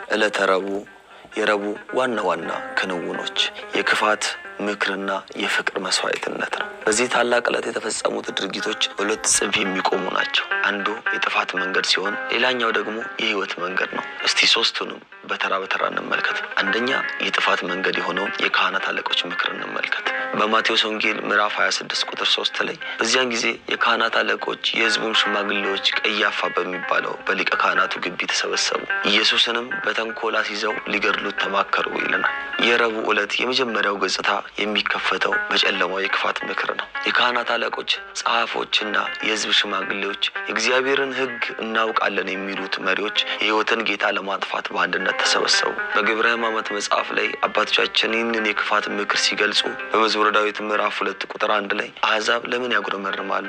ዕለተ ረቡዕ የረቡዕ ዋና ክንውኖች የክፋት ምክርና የፍቅር መስዋዕትነት ነው። በዚህ ታላቅ ዕለት የተፈጸሙት ድርጊቶች ሁለት ጽንፍ የሚቆሙ ናቸው። አንዱ የጥፋት መንገድ ሲሆን ሌላኛው ደግሞ የህይወት መንገድ ነው። እስቲ ሶስቱንም በተራ እንመልከት። አንደኛ የጥፋት መንገድ የሆነውን የካህናት አለቆች ምክር እንመልከት። በማቴዎስ ወንጌል ምዕራፍ 26 ቁጥር 3 ላይ በዚያን ጊዜ የካህናት አለቆች የሕዝቡም ሽማግሌዎች ቀያፋ በሚባለው በሊቀ ካህናቱ ግቢ ተሰበሰቡ፣ ኢየሱስንም በተንኮል አስይዘው ሊገድሉት ተማከሩ ይለናል። የረቡዕ ዕለት የመጀመሪያው ገጽታ የሚከፈተው በጨለማው የክፋት ምክር ነው። የካህናት አለቆች፣ ጸሐፎችና የሕዝብ ሽማግሌዎች የእግዚአብሔርን ሕግ እናውቃለን የሚሉት መሪዎች የሕይወትን ጌታ ለማጥፋት በአንድነት ተሰበሰቡ። በግብረ ሕማማት መጽሐፍ ላይ አባቶቻችን ይህንን የክፋት ምክር ሲገልጹ በመዝሙረ ዳዊት ምዕራፍ 2 ቁጥር 1 ላይ አሕዛብ ለምን ያጉረመርማሉ?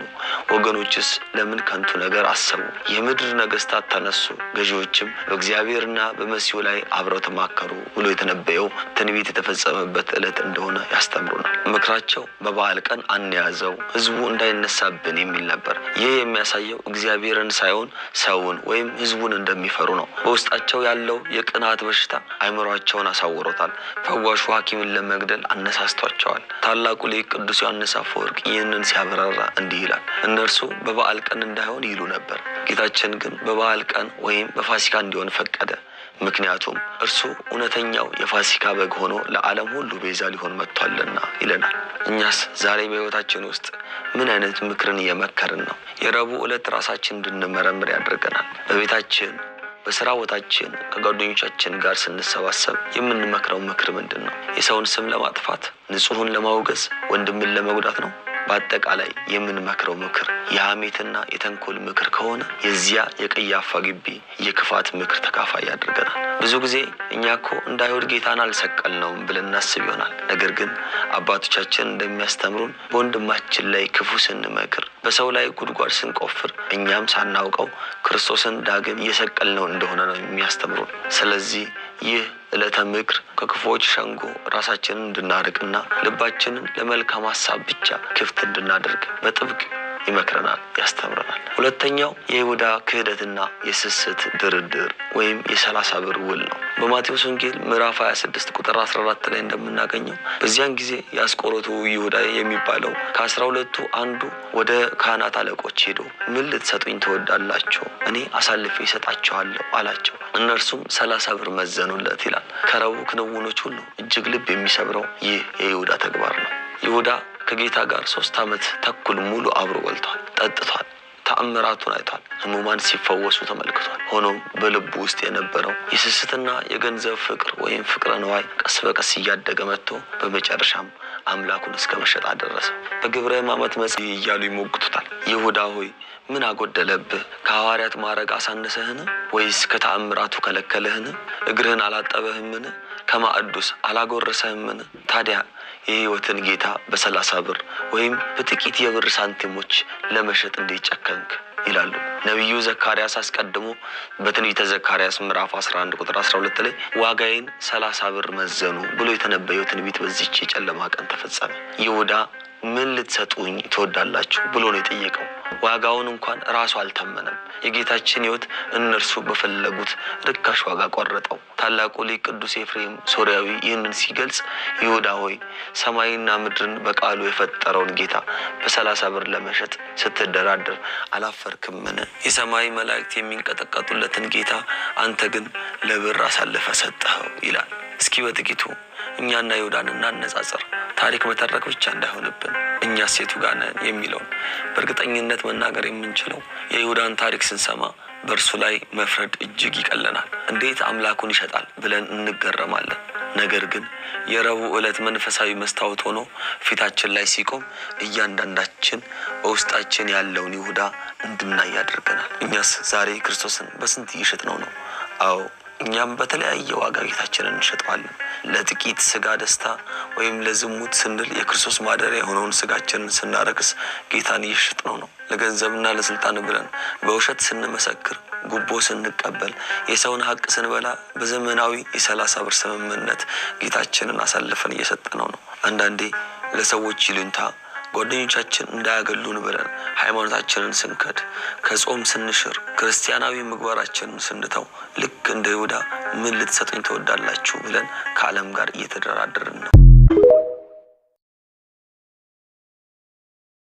ወገኖችስ ለምን ከንቱ ነገር አሰቡ? የምድር ነገሥታት ተነሱ፣ ገዢዎችም በእግዚአብሔርና በመሲሁ ላይ አብረው ተማከሩ ብሎ የተነበየው ትንቢት የተፈጸመበት ዕለት እንደሆነ ያስተምሩናል። ምክራቸው በበዓል ቀን አንያዘው፣ ሕዝቡ እንዳይነሳብን የሚል ነበር። ይህ የሚያሳየው እግዚአብሔርን ሳይሆን ሰውን ወይም ሕዝቡን እንደሚፈሩ ነው። በውስጣቸው ያለው የቅናት በሽታ አእምሯቸውን አሳውሮታል። ፈዋሹ ሐኪምን ለመግደል አነሳስቷቸዋል። ታላቁ ሊቅ ቅዱስ ዮሐንስ አፈወርቅ ይህንን ሲያብራራ እንዲህ ይላል። እነርሱ በበዓል ቀን እንዳይሆን ይሉ ነበር። ጌታችን ግን በበዓል ቀን ወይም በፋሲካ እንዲሆን ፈቀደ። ምክንያቱም እርሱ እውነተኛው የፋሲካ በግ ሆኖ ለዓለም ሁሉ ቤዛ ሊሆን መጥቷልና ይለናል። እኛስ ዛሬ በሕይወታችን ውስጥ ምን አይነት ምክርን እየመከርን ነው? የረቡዕ ዕለት ራሳችን እንድንመረምር ያደርገናል። በቤታችን፣ በስራ ቦታችን፣ ከጓደኞቻችን ጋር ስንሰባሰብ የምንመክረው ምክር ምንድን ነው? የሰውን ስም ለማጥፋት፣ ንጹሑን ለማውገዝ፣ ወንድምን ለመጉዳት ነው? በአጠቃላይ የምንመክረው ምክር የሐሜትና የተንኮል ምክር ከሆነ የዚያ የቀያፋ ግቢ የክፋት ምክር ተካፋይ ያደርገናል። ብዙ ጊዜ እኛ እኮ እንደ አይሁድ ጌታን አልሰቀልነውም ብለን እናስብ ይሆናል። ነገር ግን አባቶቻችን እንደሚያስተምሩን በወንድማችን ላይ ክፉ ስንመክር፣ በሰው ላይ ጉድጓድ ስንቆፍር እኛም ሳናውቀው ክርስቶስን ዳግም እየሰቀልነው እንደሆነ ነው የሚያስተምሩን። ስለዚህ ይህ ዕለተ ምክር ከክፉዎች ሸንጎ ራሳችንን እንድናርቅና ልባችንን ለመልካም ሐሳብ ብቻ ክፍት እንድናደርግ በጥብቅ ይመክረናል፣ ያስተምረናል። ሁለተኛው የይሁዳ ክህደትና የስስት ድርድር ወይም የ30 ብር ውል ነው። በማቴዎስ ወንጌል ምዕራፍ 26 ቁጥር 14 ላይ እንደምናገኘው በዚያን ጊዜ የአስቆሮቱ ይሁዳ የሚባለው ከ12ቱ አንዱ ወደ ካህናት አለቆች ሄዶ ምን ልትሰጡኝ ትወዳላችሁ? እኔ አሳልፌ እሰጣችኋለሁ አላቸው። እነርሱም 30 ብር መዘኑለት ይላል። ከረቡዕ ክንውኖች ሁሉ እጅግ ልብ የሚሰብረው ይህ የይሁዳ ተግባር ነው። ይሁዳ ከጌታ ጋር 3 ዓመት ተኩል ሙሉ አብሮ በልቷል፣ ጠጥቷል፣ ተአምራቱን አይቷል፣ ሕሙማን ሲፈወሱ ተመልክቷል። ሆኖም በልቡ ውስጥ የነበረው የስስትና የገንዘብ ፍቅር ወይም ፍቅረ ነዋይ ቀስ በቀስ እያደገ መጥቶ በመጨረሻም አምላኩን እስከ መሸጥ አደረሰ። በግብረ ሕማማት መጽሐፍ እያሉ ይሞግቱታል። ይሁዳ ሆይ ምን አጎደለብህ? ከሐዋርያት ማዕረግ አሳነሰህን? ወይስ ከተአምራቱ ከለከለህን? እግርህን አላጠበህምን? ከማዕዱስ አላጎረሰህምን? ታዲያ የሕይወትን ጌታ በ30 ብር ወይም በጥቂት የብር ሳንቲሞች ለመሸጥ እንዴት ጨከንክ? ይላሉ። ነቢዩ ዘካርያስ አስቀድሞ በትንቢተ ዘካርያስ ምዕራፍ 11 ቁጥር 12 ላይ ዋጋዬን 30 ብር መዘኑ ብሎ የተነበየው ትንቢት በዚህች የጨለማ ቀን ተፈጸመ። ይሁዳ ምን ልትሰጡኝ ትወዳላችሁ ብሎ ነው የጠየቀው። ዋጋውን እንኳን ራሱ አልተመነም። የጌታችን ሕይወት እነርሱ በፈለጉት ርካሽ ዋጋ ቆረጠው። ታላቁ ሊቅ ቅዱስ ኤፍሬም ሶርያዊ ይህንን ሲገልጽ ይሁዳ ሆይ ሰማይና ምድርን በቃሉ የፈጠረውን ጌታ በ30 ብር ለመሸጥ ስትደራደር አላፈርክምን? የሰማይ መላእክት የሚንቀጠቀጡለትን ጌታ አንተ ግን ለብር አሳልፈ ሰጠኸው ይላል። እስኪ በጥቂቱ እኛና ይሁዳን እናነጻጽር። ታሪክ መተረክ ብቻ እንዳይሆንብን እኛ ሴቱ ጋር ነን የሚለውን በእርግጠኝነት መናገር የምንችለው የይሁዳን ታሪክ ስንሰማ በእርሱ ላይ መፍረድ እጅግ ይቀለናል። እንዴት አምላኩን ይሸጣል ብለን እንገረማለን። ነገር ግን የረቡዕ ዕለት መንፈሳዊ መስታወት ሆኖ ፊታችን ላይ ሲቆም እያንዳንዳችን በውስጣችን ያለውን ይሁዳ እንድናይ ያደርገናል። እኛስ ዛሬ ክርስቶስን በስንት እየሸጥነው ነው? አዎ እኛም በተለያየ ዋጋ ጌታችንን እንሸጠዋለን። ለጥቂት ስጋ ደስታ ወይም ለዝሙት ስንል የክርስቶስ ማደሪያ የሆነውን ስጋችንን ስናረክስ ጌታን እየሸጥነው ነው። ለገንዘብና ለስልጣን ብለን በውሸት ስንመሰክር፣ ጉቦ ስንቀበል፣ የሰውን ሀቅ ስንበላ በዘመናዊ የ30 ብር ስምምነት ጌታችንን አሳልፈን እየሰጠነው ነው። አንዳንዴ ለሰዎች ይሉኝታ ጓደኞቻችን እንዳያገሉን ብለን ሃይማኖታችንን ስንከድ ከጾም ስንሽር ክርስቲያናዊ ምግባራችንን ስንተው ልክ እንደ ይሁዳ ምን ልትሰጡኝ ተወዳላችሁ ብለን ከዓለም ጋር እየተደራደርን ነው።